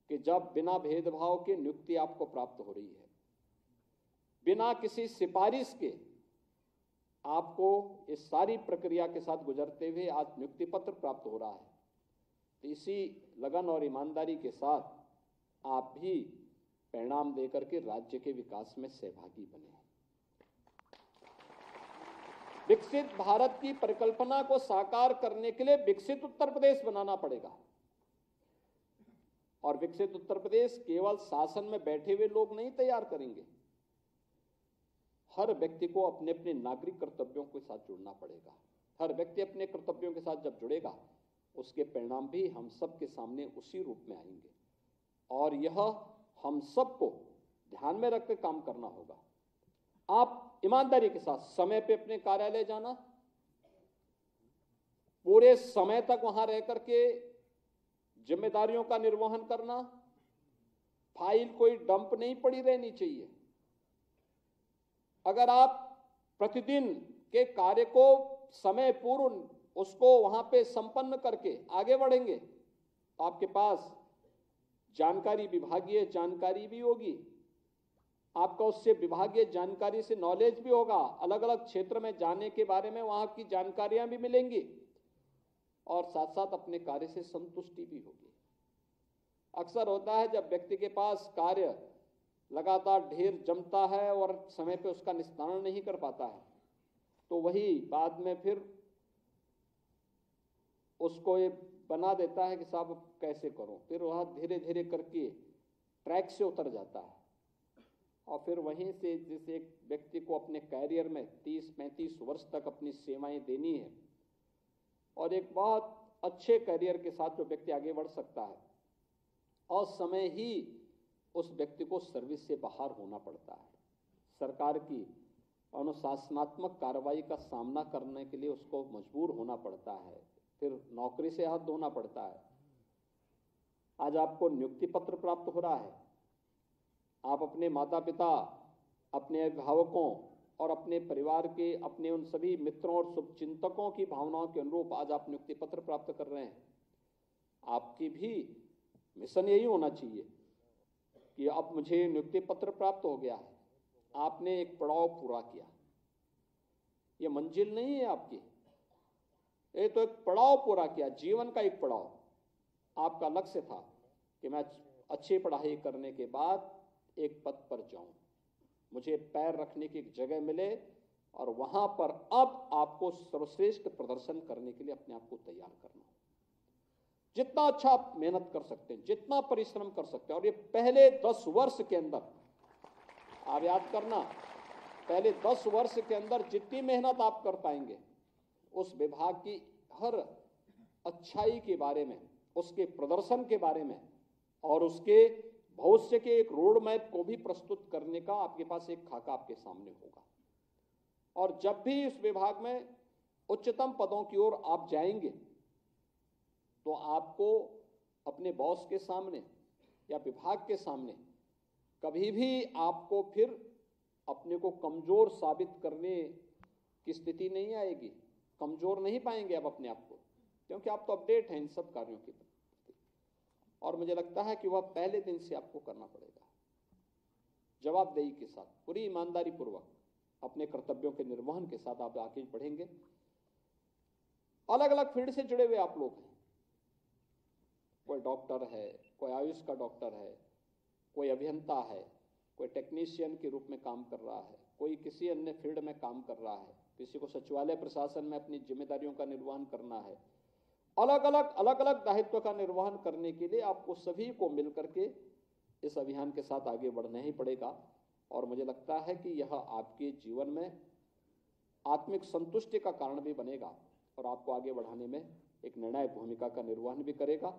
कि जब बिना भेदभाव के नियुक्ति आपको प्राप्त हो रही है, बिना किसी सिफारिश के आपको इस सारी प्रक्रिया के साथ गुजरते हुए आज नियुक्ति पत्र प्राप्त हो रहा है, तो इसी लगन और ईमानदारी के साथ आप भी परिणाम देकर के राज्य के विकास में सहभागी बने। विकसित भारत की परिकल्पना को साकार करने के लिए विकसित उत्तर प्रदेश बनाना पड़ेगा। और विकसित उत्तर प्रदेश केवल शासन में बैठे हुए लोग नहीं तैयार करेंगे, हर व्यक्ति को अपने अपने नागरिक कर्तव्यों के साथ जुड़ना पड़ेगा। हर व्यक्ति अपने कर्तव्यों के साथ जब जुड़ेगा उसके परिणाम भी हम सबके सामने उसी रूप में आएंगे। और यह हम सबको ध्यान में रखकर काम करना होगा। आप ईमानदारी के साथ समय पे अपने कार्यालय जाना, पूरे समय तक वहां रह करके जिम्मेदारियों का निर्वहन करना फाइल कोई डंप नहीं पड़ी रहनी चाहिए। अगर आप प्रतिदिन के कार्य को समय पूर्व उसको वहां पे संपन्न करके आगे बढ़ेंगे तो आपके पास जानकारी, विभागीय जानकारी भी होगी, आपका उससे विभागीय जानकारी से नॉलेज भी होगा, अलग अलग क्षेत्र में जाने के बारे में वहां की जानकारियां भी मिलेंगी और साथ साथ अपने कार्य से संतुष्टि भी होगी। अक्सर होता है जब व्यक्ति के पास कार्य लगातार ढेर जमता है और समय पे उसका निस्तारण नहीं कर पाता है तो वही बाद में फिर उसको ये बना देता है कि साहब कैसे करूं, फिर वह धीरे धीरे करके ट्रैक से उतर जाता है और फिर वहीं से जैसे एक व्यक्ति को अपने कैरियर में 30-35 वर्ष तक अपनी सेवाएं देनी है और एक बहुत अच्छे कैरियर के साथ जो व्यक्ति आगे बढ़ सकता है और समय ही उस व्यक्ति को सर्विस से बाहर होना पड़ता है। सरकार की अनुशासनात्मक कार्रवाई का सामना करने के लिए उसको मजबूर होना पड़ता है, फिर नौकरी से हाथ धोना पड़ता है। आज आपको नियुक्ति पत्र प्राप्त हो रहा है, आप अपने माता पिता, अपने अभिभावकों और अपने परिवार के, अपने उन सभी मित्रों और शुभचिंतकों की भावनाओं के अनुरूप आज आप नियुक्ति पत्र प्राप्त कर रहे हैं। आपकी भी मिशन यही होना चाहिए कि अब मुझे नियुक्ति पत्र प्राप्त हो गया है, आपने एक पड़ाव पूरा किया। ये मंजिल नहीं है आपकी, ये तो एक पड़ाव पूरा किया, जीवन का एक पड़ाव। आपका लक्ष्य था कि मैं अच्छी पढ़ाई करने के बाद एक पद पर जाऊं, मुझे पैर रखने की एक जगह मिले और वहां पर अब आपको सर्वश्रेष्ठ प्रदर्शन करने के लिए अपने आप को तैयार करना। जितना अच्छा आप मेहनत कर सकते हैं, जितना परिश्रम कर सकते हैं, और ये पहले 10 वर्ष के अंदर आप याद करना, पहले 10 वर्ष के अंदर जितनी मेहनत आप कर पाएंगे उस विभाग की हर अच्छाई के बारे में, उसके प्रदर्शन के बारे में और उसके भविष्य के एक रोड मैप को भी प्रस्तुत करने का आपके पास एक खाका आपके सामने होगा। और जब भी इस विभाग में उच्चतम पदों की ओर आप जाएंगे तो आपको अपने बॉस के सामने या विभाग के सामने कभी भी आपको फिर अपने को कमजोर साबित करने की स्थिति नहीं आएगी, कमजोर नहीं पाएंगे आप अपने आप को, क्योंकि आप तो अपडेट हैं इन सब कार्यों के प्रति। और मुझे लगता है कि वह पहले दिन से आपको करना पड़ेगा, जवाबदेही के साथ, पूरी ईमानदारी पूर्वक अपने कर्तव्यों के निर्वहन के साथ आप आगे बढ़ेंगे। अलग अलग फील्ड से जुड़े हुए आप लोग हैं, कोई डॉक्टर है, कोई आयुष का डॉक्टर है, कोई अभियंता है, कोई टेक्नीशियन के रूप में काम कर रहा है, कोई किसी अन्य फील्ड में काम कर रहा है, किसी को सचिवालय प्रशासन में अपनी जिम्मेदारियों का निर्वहन करना है। अलग अलग दायित्व का निर्वहन करने के लिए आपको सभी को मिलकर के इस अभियान के साथ आगे बढ़ना ही पड़ेगा। और मुझे लगता है कि यह आपके जीवन में आत्मिक संतुष्टि का कारण भी बनेगा और आपको आगे बढ़ाने में एक निर्णायक भूमिका का निर्वहन भी करेगा।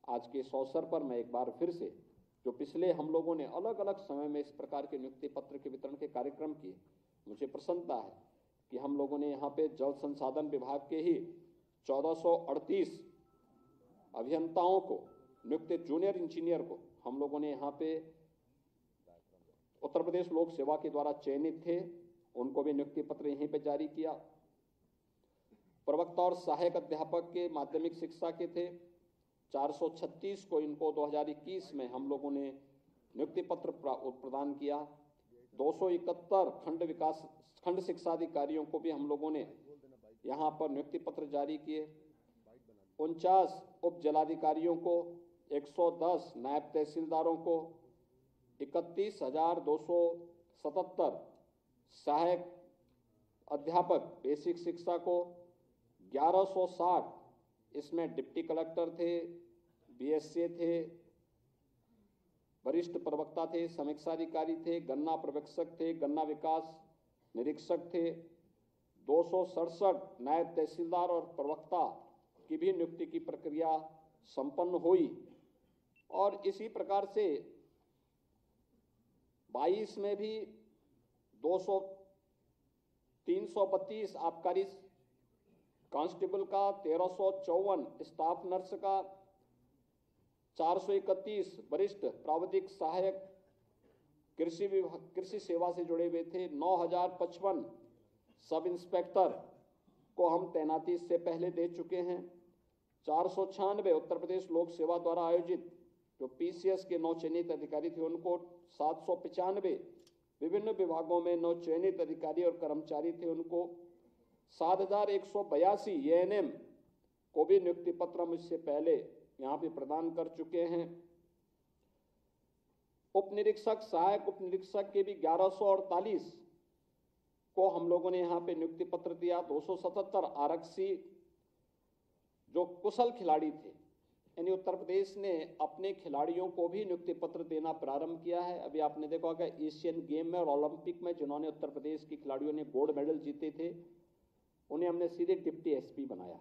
आज के इस अवसर पर मैं एक बार फिर से, जो पिछले हम लोगों ने अलग अलग समय में इस प्रकार के नियुक्ति पत्र के वितरण के कार्यक्रम किए, मुझे प्रसन्नता है कि हम लोगों ने यहाँ पे जल संसाधन विभाग के ही 1438 अभियंताओं को, नियुक्त जूनियर इंजीनियर को हम लोगों ने यहाँ पे उत्तर प्रदेश लोक सेवा के द्वारा चयनित थे, उनको भी नियुक्ति पत्र यहीं पे जारी किया। प्रवक्ता और सहायक अध्यापक के माध्यमिक शिक्षा के थे 436 को, इनको 2021 में हम लोगों ने नियुक्ति पत्र प्रदान किया। 271 खंड शिक्षा अधिकारियों को भी हम लोगों ने यहाँ पर नियुक्ति पत्र जारी किए। 49 उप जिलाधिकारियों को, 110 नायब तहसीलदारों को, 31,277 सहायक अध्यापक बेसिक शिक्षा को, 1160 इसमें डिप्टी कलेक्टर थे, बीएसए थे, वरिष्ठ प्रवक्ता थे, समीक्षा अधिकारी थे, गन्ना पर्यवेक्षक थे, गन्ना विकास निरीक्षक थे। 267 नायब तहसीलदार और प्रवक्ता की भी नियुक्ति की प्रक्रिया संपन्न हुई। और इसी प्रकार से 22 में भी 332 आबकारी कांस्टेबल का, 1354 स्टाफ नर्स का, 431 वरिष्ठ प्राविधिक सहायक कृषि सेवा से जुड़े हुए थे। 9055 सब इंस्पेक्टर को हम तैनाती इससे पहले दे चुके हैं। 496 उत्तर प्रदेश लोक सेवा द्वारा आयोजित जो PCS के 9 चयनित अधिकारी थे उनको, 795 विभिन्न विभागों में 9 चयनित अधिकारी और कर्मचारी थे उनको, 7182 ANM को भी नियुक्ति पत्र मुझसे पहले यहाँ पे प्रदान कर चुके हैं। उप निरीक्षक, सहायक उप निरीक्षक के भी 1148 को हम लोगों ने यहाँ पे नियुक्ति पत्र दिया। 277 आरक्षी जो कुशल खिलाड़ी थे, यानी उत्तर प्रदेश ने अपने खिलाड़ियों को भी नियुक्ति पत्र देना प्रारंभ किया है। अभी आपने देखा होगा एशियन गेम में और ओलंपिक में जिन्होंने उत्तर प्रदेश के खिलाड़ियों ने गोल्ड मेडल जीते थे, उन्हें हमने सीधे डिप्टी SP बनाया।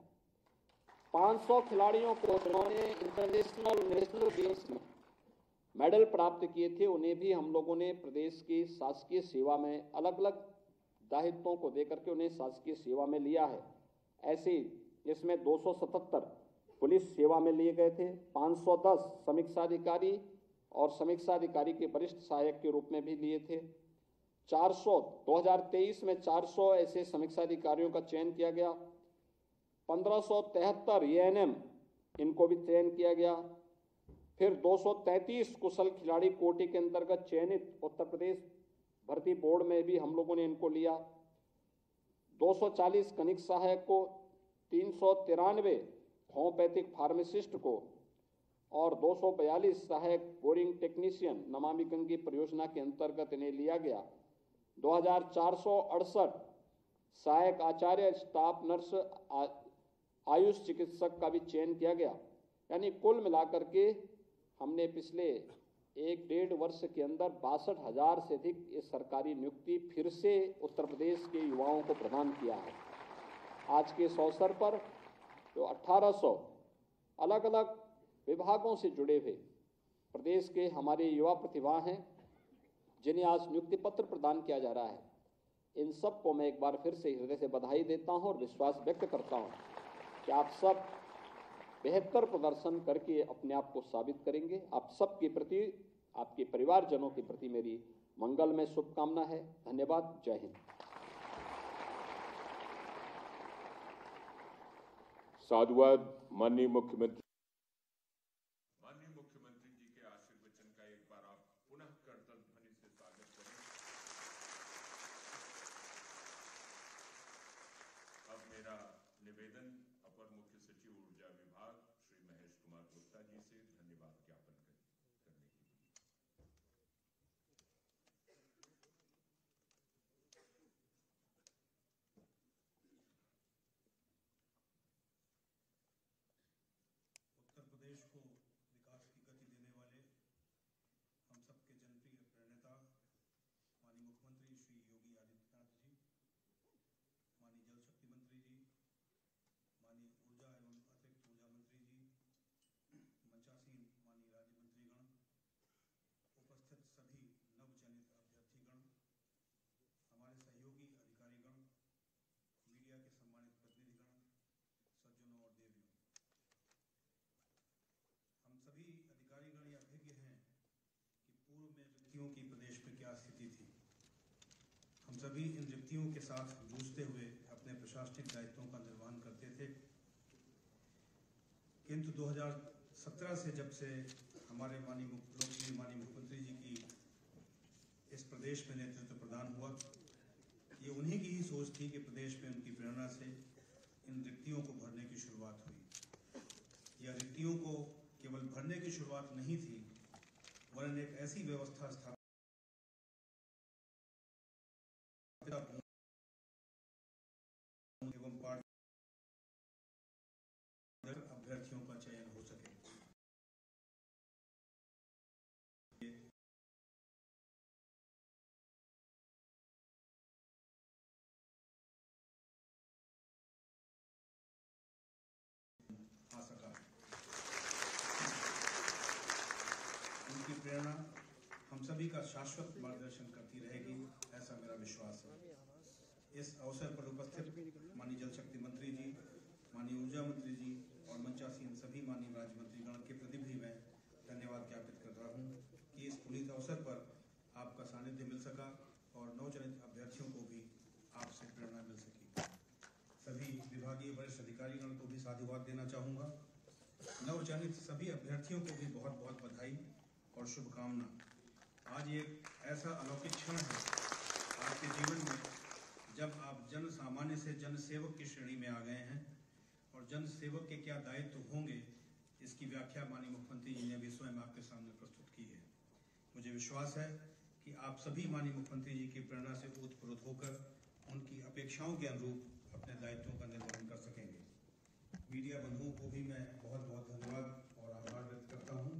500 खिलाड़ियों को जिन्होंने इंटरनेशनल नेशनल गेम्स में मेडल प्राप्त किए थे, उन्हें भी हम लोगों ने प्रदेश की शासकीय सेवा में अलग अलग दायित्वों को देकर के उन्हें शासकीय सेवा में लिया है। ऐसे इसमें 277 पुलिस सेवा में लिए गए थे, 510 समीक्षाधिकारी और समीक्षाधिकारी के वरिष्ठ सहायक के रूप में भी लिए थे। 2023 में 400 ऐसे समीक्षाधिकारियों का चयन किया गया। 1573 ANM इनको भी चयन किया गया। फिर 233 कुशल खिलाड़ी कोटि के अंतर्गत चयनित उत्तर प्रदेश भर्ती बोर्ड में भी हम लोगों ने इनको लिया। 240 कनिक सहायक को, 393 होम्योपैथिक फार्मासिस्ट को और 242 सहायक बोरिंग टेक्नीशियन नमामि गंगे परियोजना के अंतर्गत इन्हें लिया गया। 2468 सहायक आचार्य, स्टाफ नर्स, आयुष चिकित्सक का भी चयन किया गया। यानी कुल मिलाकर के हमने पिछले 1-1.5 वर्ष के अंदर 62,000 से अधिक ये सरकारी नियुक्ति फिर से उत्तर प्रदेश के युवाओं को प्रदान किया है। आज के इस अवसर पर जो 1800 अलग अलग विभागों से जुड़े हुए प्रदेश के हमारे युवा प्रतिभा हैं, जिन्हें आज नियुक्ति पत्र प्रदान किया जा रहा है, इन सब को मैं एक बार फिर से हृदय से बधाई देता हूं और विश्वास व्यक्त करता हूं कि आप सब बेहतर प्रदर्शन करके अपने आप को साबित करेंगे। आप सबके प्रति, आपके परिवारजनों के प्रति मेरी मंगलमय शुभकामना है। धन्यवाद। जय हिंद। साधुवाद। माननीय मुख्यमंत्री जी के आशीर्वचन का एक बार आप पुनः करतल ध्वनि से स्वागत करें। अब मेरा निवेदन अपर मुख्य सचिव ऊर्जा विभाग श्री महेश कुमार गुप्ता जी से धन्यवाद ज्ञापन करने के लिए। उत्तर प्रदेश को विकास की गति देने वाले हम सबके जनप्रिय प्रणेता माननीय मुख्यमंत्री श्री योगी आदित्यनाथ जी, माननीय जल शक्ति मंत्री जी, माननीय ऊर्जा एवं अतिरिक्त ऊर्जा मंत्री जी, मंचासीन माननीय राज्य मंत्रीगण, उपस्थित सभी नवचयनित अभ्यर्थीगण, हमारे सहयोगी अधिकारीगण, मीडिया के सम्मानित प्रतिनिधिगण, सज्जनों और देवियों, हम सभी अधिकारीगण यह अभिज्ञ हैं कि पूर्व में रिक्तियों की प्रदेश में क्या स्थिति थी। हम सभी इन रिक्तियों के साथ जूझते हुए अपने प्रशासनिक दायित्वों का निर्वहन करते थे, किंतु 2017 से जब से हमारे माननीय मुख्यमंत्री जी की इस प्रदेश में नेतृत्व प्रदान हुआ, ये उन्हीं की ही सोच थी कि प्रदेश में उनकी प्रेरणा से इन रिक्तियों को भरने की शुरुआत हुई। यह रिक्तियों को केवल भरने की शुरुआत नहीं थी, वरन एक ऐसी व्यवस्था स्थापित एवं अभ्यर्थियों का चयन हो सके। आ सका। उनकी प्रेरणा हम सभी का शाश्वत मार्गदर्शन करती रहेगी, ऐसा मेरा विश्वास है। इस अवसर पर उपस्थित माननीय जल शक्ति मंत्री जी, माननीय ऊर्जा मंत्री जी और मंचासीन सभी माननीय राज्य मंत्रीगण के प्रति भी मैं धन्यवाद ज्ञापित कर रहा हूँ कि इस पुनीत अवसर पर आपका सानिध्य मिल सका और नवचयनित अभ्यर्थियों को भी आपसे प्रेरणा मिल सकी। सभी विभागीय वरिष्ठ अधिकारीगण को भी साधुवाद देना चाहूँगा। नवचयनित सभी अभ्यर्थियों को भी बहुत बहुत बधाई और शुभकामना। आज एक ऐसा अलौकिक क्षण है आपके जीवन में जब आप जन सामान्य से जन सेवक की श्रेणी में आ गए हैं और जन सेवक के क्या दायित्व होंगे इसकी व्याख्या माननीय मुख्यमंत्री जी ने भी स्वयं आपके सामने प्रस्तुत की है। मुझे विश्वास है कि आप सभी माननीय मुख्यमंत्री जी की प्रेरणा से ओतप्रोत होकर उनकी अपेक्षाओं के अनुरूप अपने दायित्वों का निर्वहन कर सकेंगे। मीडिया बंधुओं को भी मैं बहुत बहुत धन्यवाद और आभार व्यक्त करता हूँ।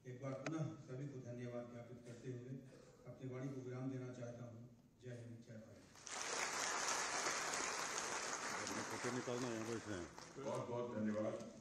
एक बार पुनः सभी को धन्यवाद ज्ञापित करते हुए अपनी वाणी को विराम देना चाहता हूँ। जय हिंद, जय भारत। बहुत बहुत धन्यवाद।